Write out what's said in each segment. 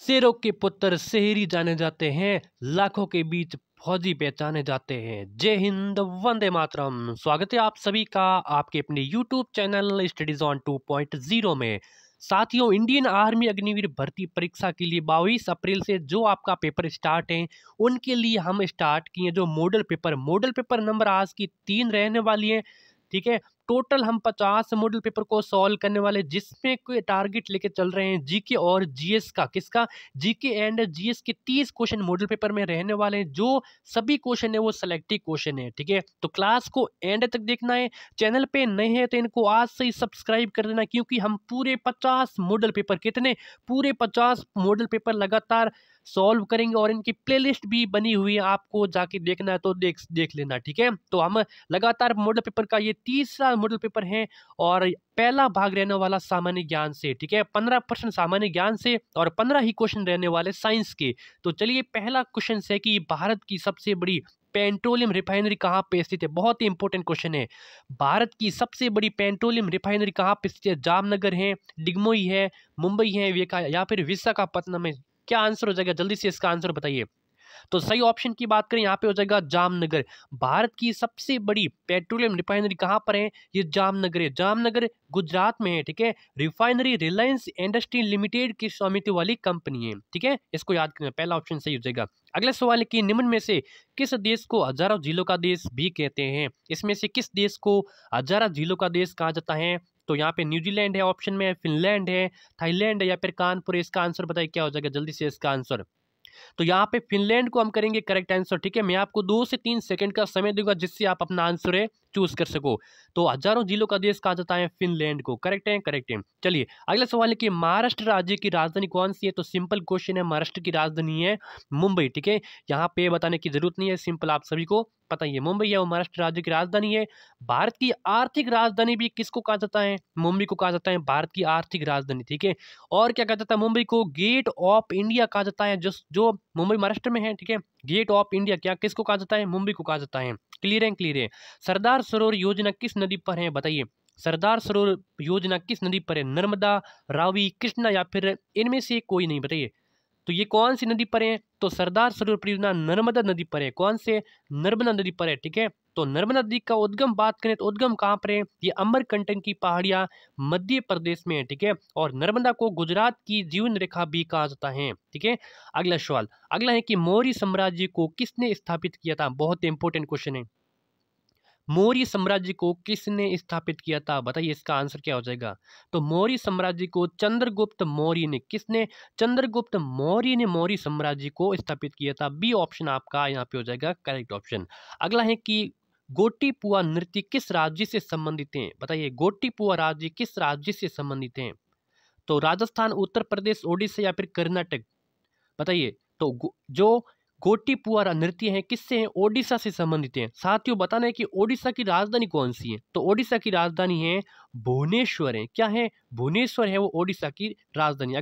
शेरों के पुत्र शहरी जाने जाते हैं, लाखों के बीच फौजी पहचाने जाते हैं। जय हिंद, वंदे मातरम। स्वागत है आप सभी का आपके अपने यूट्यूब चैनल स्टडीज ऑन 2.0 में। साथियों, इंडियन आर्मी अग्निवीर भर्ती परीक्षा के लिए 22 अप्रैल से जो आपका पेपर स्टार्ट है, उनके लिए हम स्टार्ट किए जो मॉडल पेपर नंबर आज की 3 रहने वाली है। ठीक है, टोटल हम 50 मॉडल पेपर को सॉल्व करने वाले, जिसमें कोई टारगेट लेके चल रहे हैं जीके और जीएस का। किसका? जीके एंड जीएस के 30 क्वेश्चन मॉडल पेपर में रहने वाले हैं। जो सभी क्वेश्चन है वो सिलेक्टिव क्वेश्चन है। ठीक है, तो क्लास को एंड तक देखना है। चैनल पे नए हैं तो इनको आज से ही सब्सक्राइब कर देना, क्योंकि हम पूरे 50 मॉडल पेपर, कितने? पूरे 50 मॉडल पेपर लगातार सॉल्व करेंगे और इनकी प्लेलिस्ट भी बनी हुई है, आपको जाके देखना है तो देख लेना। ठीक है, तो हम लगातार मॉडल पेपर का ये तीसरा मॉडल पेपर है और पहला भाग रहने वाला सामान्य ज्ञान से। ठीक है, 15% सामान्य ज्ञान से और 15 ही क्वेश्चन रहने वाले साइंस के। तो चलिए, पहला क्वेश्चन है कि भारत की सबसे बड़ी पेट्रोलियम रिफाइनरी कहाँ पे स्थित है। बहुत ही इंपॉर्टेंट क्वेश्चन है। भारत की सबसे बड़ी पेट्रोलियम रिफाइनरी कहाँ पे स्थित है? जामनगर है, डिगमोई है, मुंबई है, या फिर विशाखापट्टनम है। क्या आंसर हो जाएगा? जल्दी से इसका आंसर बताइए। तो सही ऑप्शन की बात करें, यहाँ पे हो जाएगा जामनगर। भारत की सबसे बड़ी पेट्रोलियम रिफाइनरी कहाँ पर है? ये जामनगर है। जामनगर गुजरात में है। ठीक है, रिफाइनरी रिलायंस इंडस्ट्री लिमिटेड की स्वामित्व वाली कंपनी है। ठीक है, इसको याद करना, पहला ऑप्शन सही हो जाएगा। अगला सवाल है कि निम्न में से किस देश को हजारों झीलों का देश भी कहते हैं? इसमें से किस देश को हजारों झीलों का देश कहा जाता है? तो यहाँ पे न्यूजीलैंड है ऑप्शन में, फिनलैंड है, थाईलैंड है, या फिर कानपुर है। इसका आंसर बताइए क्या हो जाएगा जल्दी से इसका आंसर। तो यहाँ पे फिनलैंड को हम करेंगे करेक्ट आंसर। ठीक है, मैं आपको 2 से 3 सेकंड का समय दूंगा, जिससे आप अपना आंसर है चूज कर सको। तो हजारों जिलों का देश कहा जाता है फिनलैंड को। करेक्ट है, करेक्ट है। चलिए, अगला सवाल है कि महाराष्ट्र राज्य की राजधानी कौन सी है? तो सिंपल क्वेश्चन है, महाराष्ट्र की राजधानी है मुंबई। ठीक है, यहाँ पे बताने की जरूरत नहीं है, सिंपल आप सभी को पता ही है, मुंबई है वो महाराष्ट्र राज्य की राजधानी है। भारत की आर्थिक राजधानी भी किसको कहा जाता है? मुंबई को कहा जाता है भारत की आर्थिक राजधानी। ठीक है, और क्या कहा जाता है? मुंबई को गेट ऑफ इंडिया कहा जाता है, जो मुंबई महाराष्ट्र में है। ठीक है, गेट ऑफ इंडिया क्या किसको कहा जाता है? मुंबई को कहा जाता है। क्लियर है, क्लियर है। सरदार सरोवर योजना किस नदी पर है? बताइए, सरदार सरोवर योजना किस नदी पर है? नर्मदा, रावी, कृष्णा, या फिर इनमें से कोई नहीं? बताइए, तो ये कौन सी नदी पर है? तो सरदार सरोवर परियोजना नर्मदा नदी पर है। कौन से? नर्मदा नदी पर है। ठीक है, तो नर्मदा नदी का उद्गम बात करें तो उद्गम कहाँ पर है? ये अमरकंटक की पहाड़ियां मध्य प्रदेश में है। ठीक है, और नर्मदा को गुजरात की जीवन रेखा भी कहा जाता है। ठीक है, अगला सवाल, अगला है कि मौर्य साम्राज्य को किसने स्थापित किया था? बहुत इंपॉर्टेंट क्वेश्चन है। मौर्य साम्राज्य को किसने स्थापित किया था? बताइए, इसका आंसर क्या हो जाएगा? तो मौर्य साम्राज्य को चंद्रगुप्त मौर्य ने, किसने? चंद्रगुप्त मौर्य ने मौर्य साम्राज्य को स्थापित किया था। बी ऑप्शन आपका यहाँ पे हो जाएगा करेक्ट ऑप्शन। अगला है कि गोटीपुआ नृत्य किस राज्य से संबंधित है? बताइए, गोटीपुआ राज्य किस राज्य से संबंधित है? तो राजस्थान, उत्तर प्रदेश, ओडिशा, या फिर कर्नाटक? बताइए, तो जो गोटीपुआ नृत्य है किससे है? ओडिशा से संबंधित है। साथियों, बताना है कि ओडिशा की राजधानी कौन सी है? तो ओडिशा की राजधानी है भुवनेश्वर है। क्या है? भुवनेश्वर है वो ओडिशा की राजधानी।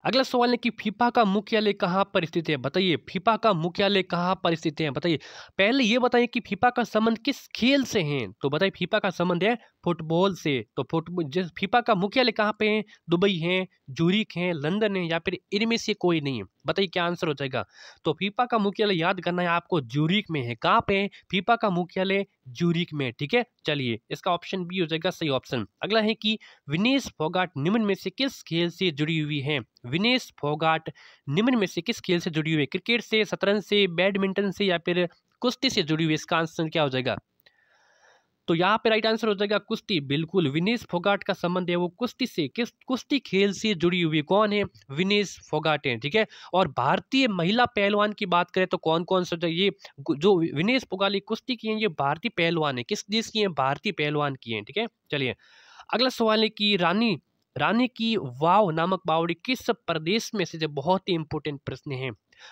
अगला सवाल है कि फीफा का मुख्यालय कहाँ पर स्थित है? बताइए, फीफा का मुख्यालय कहाँ पर स्थित है? बताइए, पहले ये बताइए कि फीफा का संबंध किस खेल से है? तो बताइए, फीफा का संबंध है फुटबॉल से। तो फुटबॉल, फीफा का मुख्यालय कहाँ पे है? दुबई है, जूरिक है, लंदन है, या फिर इनमें से कोई नहीं है? बताइए क्या आंसर हो जाएगा? तो फीफा का मुख्यालय याद करना है आपको, जूरिक में है। कहाँ पे है फीफा का मुख्यालय? जूरिक में। ठीक है, चलिए, इसका ऑप्शन बी हो जाएगा सही ऑप्शन। अगला है कि विनेश फोगाट निम्न में से किस खेल से जुड़ी हुई है? विनेश फोगाट निम्न में से किस खेल से जुड़ी हुई है? क्रिकेट से, शतरंज से, बैडमिंटन से, या फिर कुश्ती से जुड़ी हुई है? इसका आंसर क्या हो जाएगा? तो यहाँ पे राइट आंसर हो जाएगा कुश्ती। बिल्कुल, विनेश फोगाट का संबंध है वो कुश्ती से, किस कुश्ती खेल से जुड़ी हुई है। कौन है? विनेश फोगाट है। ठीक है, और भारतीय महिला पहलवान की बात करें तो कौन कौन सा? ये जो विनेश फोगाट कुश्ती की है, ये भारतीय पहलवान है। किस देश की है? भारतीय पहलवान की है। ठीक है, चलिए, अगला सवाल है कि रानी की वाव नामक बावड़ी किस प्रदेश में स्थित है? बहुत ही इंपॉर्टेंट प्रश्न है।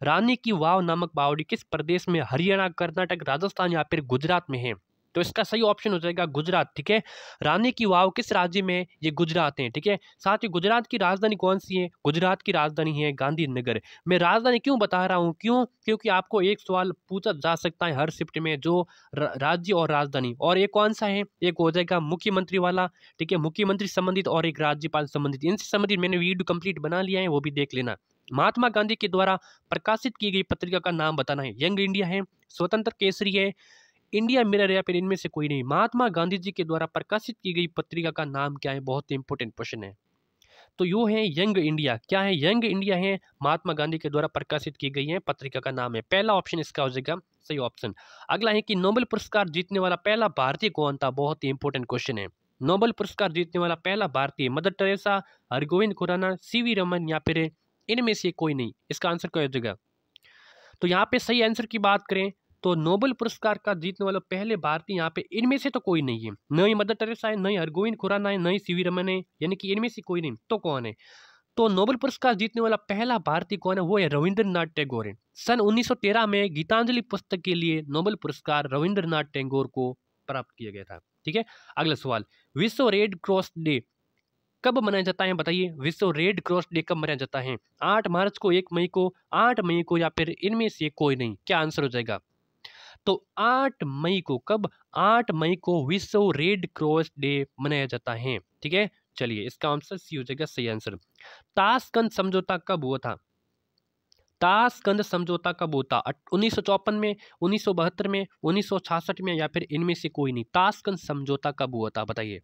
रानी की वाव नामक बावड़ी किस प्रदेश में? हरियाणा, कर्नाटक, राजस्थान, या फिर गुजरात में है? तो इसका सही ऑप्शन हो जाएगा गुजरात। ठीक है, रानी की वाव किस राज्य में है? ये गुजरात है। ठीक है, साथ ही गुजरात की राजधानी कौन सी है? गुजरात की राजधानी है गांधीनगर। मैं राजधानी क्यों बता रहा हूँ, क्यों? क्योंकि आपको एक सवाल पूछा जा सकता है हर शिफ्ट में, जो राज्य और राजधानी, और एक कौन सा है? एक हो जाएगा मुख्यमंत्री वाला। ठीक है, मुख्यमंत्री संबंधित और एक राज्यपाल संबंधित। इनसे संबंधित मैंने वीडियो कंप्लीट बना लिया है, वो भी देख लेना। महात्मा गांधी के द्वारा प्रकाशित की गई पत्रिका का नाम बताना है। यंग इंडिया है, स्वतंत्र केसरी है, इंडिया मिरर, या फिर इनमें से कोई नहीं। महात्मा गांधी जी के द्वारा प्रकाशित की गई पत्रिका का नाम क्या है? बहुत ही इंपॉर्टेंट क्वेश्चन है। तो यो है यंग इंडिया। क्या है? यंग इंडिया है, महात्मा गांधी के द्वारा प्रकाशित की गई है पत्रिका का नाम है। पहला ऑप्शन इसका हो जाएगा सही ऑप्शन। अगला है कि नोबेल पुरस्कार जीतने वाला पहला भारतीय कौन था? बहुत ही इंपॉर्टेंट क्वेश्चन है। नोबेल पुरस्कार जीतने वाला पहला भारतीय मदर टेरेसा, हरगोविंद खुराना, सीवी रमन, या फिर इनमें से कोई नहीं। इसका आंसर क्या हो जाएगा? तो यहाँ पे सही आंसर की बात करें तो नोबेल पुरस्कार का जीतने वाला पहले भारतीय यहाँ पे इनमें से तो कोई नहीं है। न ही मदर टेरेसा है, न ही हरगोविंद खुराना है, न ही सीवी रमन है, यानी कि इनमें से कोई नहीं। तो कौन है? तो नोबेल पुरस्कार जीतने वाला पहला भारतीय कौन है? वो है रविंद्रनाथ टैगोर है। सन 1913 में गीतांजलि पुस्तक के लिए नोबेल पुरस्कार रविंद्रनाथ टैगोर को प्राप्त किया गया था। ठीक है, अगला सवाल, विश्व रेड क्रॉस डे कब मनाया जाता है? बताइए, विश्व रेड क्रॉस डे कब मनाया जाता है? 8 मार्च को, 1 मई को, 8 मई को, या फिर इनमें से कोई नहीं? क्या आंसर हो जाएगा? तो 8 मई को। कब? 8 मई को विश्व रेड क्रॉस डे मनाया जाता है। ठीक है, चलिए इसका आंसर सी हो जाएगा सही आंसर। ताशकंद समझौता कब हुआ था? ताशकंद समझौता कब होता? 1954 में, 1972 में, 1966 में, या फिर इनमें से कोई नहीं? ताशकंद समझौता कब हुआ था? बताइए।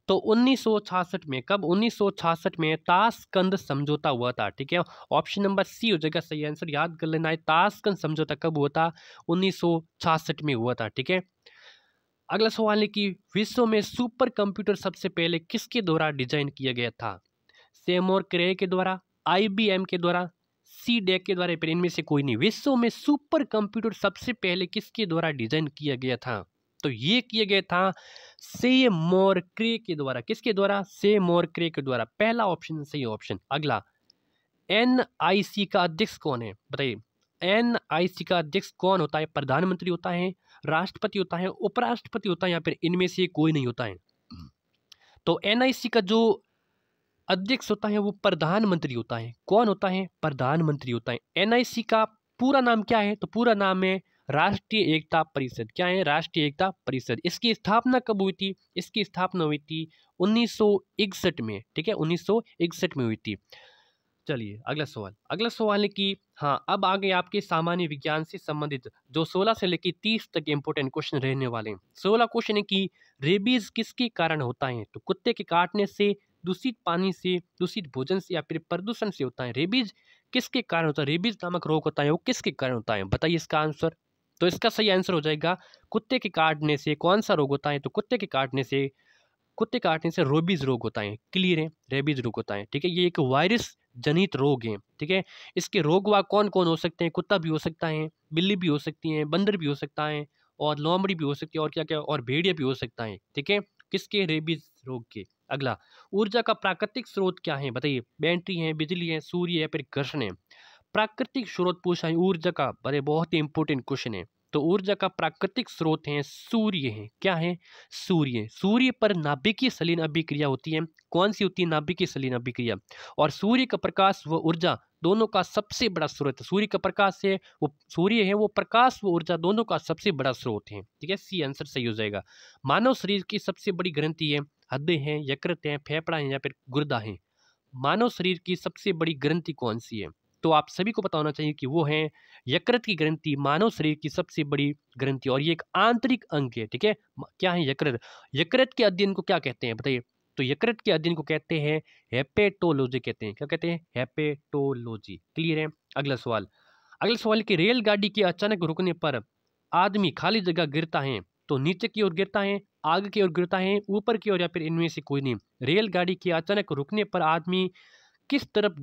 तो 1966 में। कब? 1966 में ताशकंद समझौता हुआ था। ठीक है, ऑप्शन नंबर सी हो जाएगा सही आंसर। याद कर लेना है, ताशकंद समझौता कब हुआ था? 1966 में हुआ था। ठीक है, अगला सवाल है कि विश्व में सुपर कंप्यूटर सबसे पहले किसके द्वारा डिजाइन किया गया था? सेमोर क्रे के द्वारा, IBM के द्वारा, सी डेक के द्वारा, फिर इनमें से कोई नहीं। विश्व में सुपर कंप्यूटर सबसे पहले किसके द्वारा डिजाइन किया गया था? तो ये किया गया था सेमोर क्रे के द्वारा। किसके द्वारा? सेमोर क्रे के द्वारा। पहला ऑप्शन सही ऑप्शन। अगला, NIC का अध्यक्ष कौन है? बताइए, NIC का अध्यक्ष कौन होता है? प्रधानमंत्री होता है, राष्ट्रपति होता है, उपराष्ट्रपति होता है, या फिर इनमें से कोई नहीं होता है? तो NIC का जो अध्यक्ष होता है वो प्रधानमंत्री होता है। कौन होता है? प्रधानमंत्री होता है। NIC का पूरा नाम क्या है? तो पूरा नाम है राष्ट्रीय एकता परिषद। क्या है? राष्ट्रीय एकता परिषद। इसकी स्थापना कब हुई थी? इसकी स्थापना हुई थी 1961 में। ठीक है, 1961 में हुई थी। चलिए अगला सवाल। अगला सवाल है कि हाँ, अब आगे आपके सामान्य विज्ञान से संबंधित जो 16 से लेकर 30 तक इंपोर्टेंट क्वेश्चन रहने वाले हैं। 16 क्वेश्चन है कि रेबीज किसके कारण होता है? तो कुत्ते के काटने से, दूषित पानी से, दूषित भोजन से, या फिर प्रदूषण से होता है। रेबीज किसके कारण होता है? रेबीज नामक रोग होता है, वो किसके कारण होता है? बताइए इसका आंसर। तो इसका सही आंसर हो जाएगा कुत्ते के काटने से। कौन सा रोग होता है? तो कुत्ते काटने से रेबीज रोग होता है। क्लियर है, रेबीज रोग होता है। ठीक है, ये एक वायरस जनित रोग है। ठीक है, इसके रोगवाहक कौन कौन हो सकते हैं? कुत्ता भी हो सकता है, बिल्ली भी हो सकती है, बंदर भी हो सकता है, और लोमड़ी भी हो सकती है, और क्या क्या, और भेड़िया भी हो सकता है। ठीक है, किसके? रेबीज रोग के। अगला, ऊर्जा का प्राकृतिक स्रोत क्या है? बताइए, बैटरी है, बिजली है, सूर्य है, फिर घर्षण है। प्राकृतिक स्रोत पूछा है ऊर्जा का, अरे बहुत ही इंपॉर्टेंट क्वेश्चन है। तो ऊर्जा का प्राकृतिक स्रोत है सूर्य है। क्या है? सूर्य। सूर्य पर नाभिकीय सलीन अभिक्रिया होती है। कौन सी होती है? नाभिकीय सलीन अभिक्रिया। और सूर्य का प्रकाश व ऊर्जा दोनों का सबसे बड़ा स्रोत है। सूर्य का प्रकाश है, वो सूर्य है, वो प्रकाश व ऊर्जा दोनों का सबसे बड़ा स्रोत है। ठीक है, सी आंसर सही हो जाएगा। मानव शरीर की सबसे बड़ी ग्रंथि है, हृदय है, यकृत है, फेफड़ा है, या फिर गुर्दा है? मानव शरीर की सबसे बड़ी ग्रंथि कौन सी है? तो आप सभी को पता होना चाहिए कि वो है यकृत की ग्रंथि, मानव शरीर की सबसे बड़ी ग्रंथि, और ये एक आंतरिक अंग है। ठीक है, क्या है? यकृत। यकृत के अध्ययन को क्या कहते हैं? बताइए। तो यकृत के अध्ययन को कहते हैं हेपेटोलॉजी कहते हैं। क्या कहते हैं? हेपेटोलॉजी। क्लियर है? अगला सवाल। अगला सवाल कि रेलगाड़ी के अचानक रुकने पर आदमी खाली जगह गिरता है, तो नीचे की ओर गिरता है, आगे की ओर गिरता है, ऊपर की ओर, या फिर इनमें से कोई नहीं? रेलगाड़ी के अचानक रुकने पर आदमी किस तरफ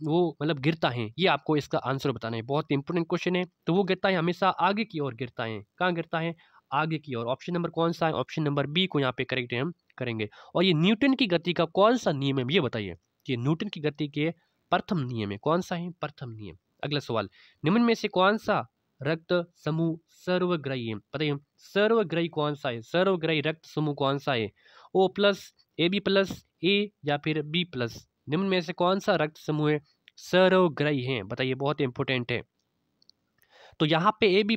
वो मतलब गिरता है, ये आपको इसका आंसर बताना है। बहुत इंपॉर्टेंट क्वेश्चन है। तो वो गिरता है हमेशा आगे की ओर गिरता है। कहाँ गिरता है? आगे की ओर। ऑप्शन नंबर कौन सा है? ऑप्शन नंबर बी को यहाँ पे करेक्ट हम करेंगे। और ये न्यूटन की गति का कौन सा नियम है, ये बताइए। ये न्यूटन की गति के प्रथम नियम है। कौन सा है? प्रथम नियम। अगला सवाल, निम्न में से कौन सा रक्त समूह सर्वग्राही है? बताइए सर्वग्राही कौन सा है, सर्वग्राही रक्त समूह कौन सा है? O plus, A B plus, A या फिर बी प्लस, निम्न में से कौन सा रक्त समूह है सर्वग्राही है? बताइए, बहुत इंपॉर्टेंट है। तो यहाँ पे ए बी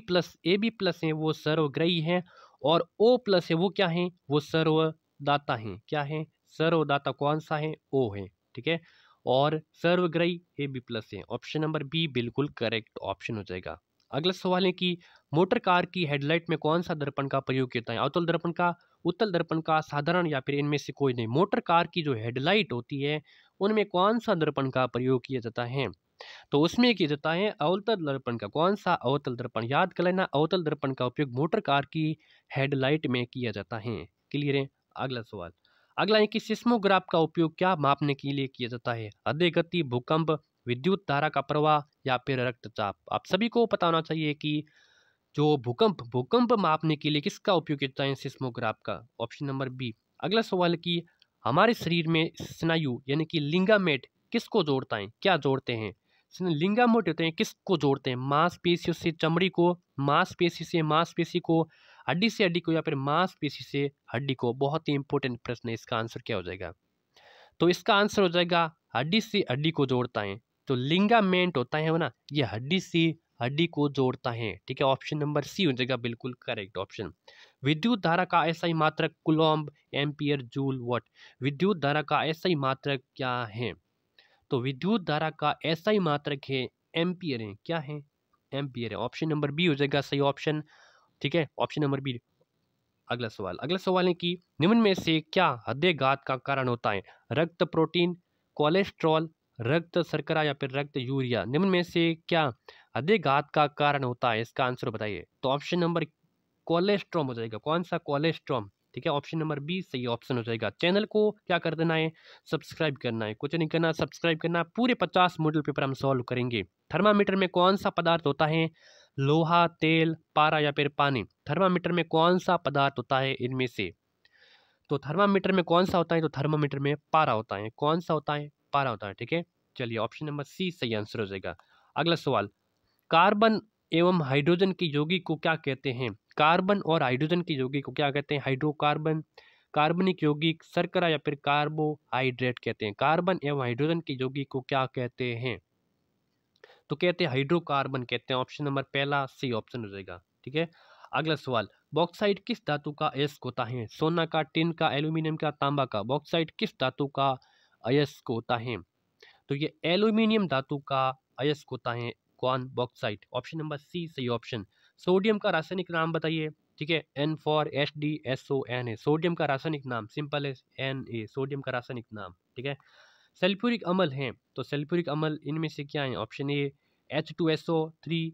प्लस है वो सर्वग्राही है, और ओ प्लस है वो क्या है, वो सर्वदाता है। क्या है, सर्वदाता कौन सा है, ओ है। ठीक है, और सर्वग्राही ए बी प्लस है। ऑप्शन नंबर बी बिल्कुल करेक्ट ऑप्शन हो जाएगा। अगला सवाल है कि मोटर कार की हेडलाइट में कौन सा दर्पण का प्रयोग किया जाता है? अवतल दर्पण का, उत्तल दर्पण का, साधारण, या फिर इनमें से कोई नहीं। मोटर कार की जो हेडलाइट होती है उनमें कौन सा दर्पण का प्रयोग किया जाता है? तो उसमें किया जाता है अवतल दर्पण का। कौन सा, अवतल दर्पण। याद कर लेना, अवतल दर्पण का उपयोग मोटर कार की हेडलाइट में किया जाता है। क्लियर है। अगला सवाल, अगला है कि सिस्मोग्राफ का उपयोग क्या मापने के लिए किया जाता है? हृदय गति, भूकंप, विद्युत धारा का प्रवाह, या फिर रक्तचाप। आप सभी को पता होना चाहिए कि जो भूकंप मापने के लिए किसका उपयोग किया जाता है, सिस्मोग्राफ का। Option number B. अगला सवाल है कि हमारे शरीर में स्नायु यानी कि लिंगामेट किसको जोड़ता है, क्या जोड़ते हैं? लिंगामेट होते हैं किसको जोड़ते हैं? मांसपेशियों से चमड़ी को, मांसपेशी से मांसपेशी को, हड्डी से हड्डी को, या फिर मांसपेशी से हड्डी को। बहुत ही इंपॉर्टेंट प्रश्न है, इसका आंसर क्या हो जाएगा? तो इसका आंसर हो जाएगा हड्डी से हड्डी को जोड़ता है। तो लिंगामेंट होता है वो ना, ये हड्डी से हड्डी को जोड़ता है। ठीक है, ऑप्शन नंबर सी हो जाएगा बिल्कुल करेक्ट ऑप्शन। विद्युत धारा का ऐसा ही मात्रक कूलम्ब, एम्पियर, जूल, वॉट। विद्युत धारा का ऐसा ही मात्रक क्या है? तो विद्युत धारा का ऐसा ही मात्रक है एम्पियर है। क्या है? एम्पियर है। ऑप्शन नंबर बी हो जाएगा सही ऑप्शन। ठीक है, ऑप्शन नंबर बी। अगला सवाल है कि निम्न में से क्या हृदयघात का कारण होता है? रक्त प्रोटीन, कोलेस्ट्रॉल, रक्त शर्करा, या फिर रक्त यूरिया। निम्न में से क्या हृदयघात का कारण होता है? इसका आंसर बताइए। तो ऑप्शन नंबर कोलेस्ट्रॉम हो जाएगा। कौन सा? कोलेस्ट्रॉम। ठीक है, ऑप्शन नंबर बी सही ऑप्शन हो जाएगा। चैनल को क्या कर देना है, सब्सक्राइब करना है। कुछ नहीं करना, सब्सक्राइब करना। पूरे 50 मॉडल पेपर हम सॉल्व करेंगे। थर्मामीटर में कौन सा पदार्थ होता है? लोहा, तेल, पारा, या फिर पानी। थर्मामीटर में कौन सा पदार्थ होता है इनमें से? तो थर्मामीटर में कौन सा होता है? तो थर्मामीटर में पारा होता है। कौन सा होता है? पारा होता है। ठीक है, चलिए ऑप्शन नंबर सी सही आंसर हो जाएगा। अगला सवाल, कार्बन एवं हाइड्रोजन की यौगिक को क्या कहते हैं? कार्बन और हाइड्रोजन की यौगिक को क्या कहते हैं? हाइड्रोकार्बन, कार्बनिक यौगिक, शर्करा, या फिर कार्बोहाइड्रेट कहते हैं। कार्बन एवं हाइड्रोजन की यौगिक को क्या कहते हैं? तो कहते हैं हाइड्रोकार्बन कहते हैं। ऑप्शन नंबर पहला सी ऑप्शन हो जाएगा। ठीक है, अगला सवाल, बॉक्साइट किस धातु का अयस्क होता है? सोना का, टिन का, एल्यूमिनियम का, तांबा का। बॉक्साइट किस धातु का अयस्क होता है? तो ये एल्यूमिनियम धातु का अयस्क होता है। कौन? बॉक्साइट। ऑप्शन नंबर सी सही ऑप्शन। सोडियम का रासायनिक नाम बताइए। ठीक है, N4HDSON है सोडियम का रासायनिक नाम। सिंपल है, Na सोडियम का रासायनिक नाम। ठीक है, सल्फ्यूरिक अम्ल हैं, तो सल्फ्यूरिक अम्ल इनमें से क्या है? Option A H2SO3,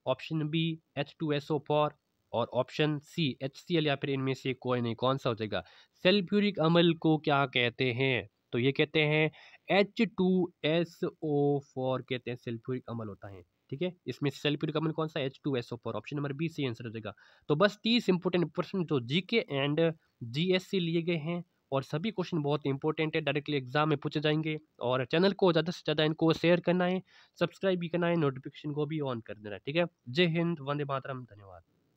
option B H2SO4, और ऑप्शन सी HCl, या फिर इनमें से कोई नहीं। कौन सा हो जाएगा? सल्फ्यूरिक अम्ल को क्या कहते हैं? तो ये कहते हैं H2SO4 कहते हैं, सल्फ्यूरिक अम्ल होता है। ठीक है, इसमें सल्फ्यूरिक अम्ल कौन सा? H2SO4। ऑप्शन नंबर बी सही आंसर हो जाएगा। तो बस 30 इंपोर्टेंट प्रश्न जो जीके एंड जीएस से लिए गए हैं, और सभी क्वेश्चन बहुत इंपॉर्टेंट है, डायरेक्टली एग्जाम में पूछे जाएंगे। और चैनल को ज़्यादा से ज़्यादा इनको शेयर करना है, सब्सक्राइब भी करना है, नोटिफिकेशन को भी ऑन कर देना है। ठीक है, जय हिंद, वंदे मातरम, धन्यवाद।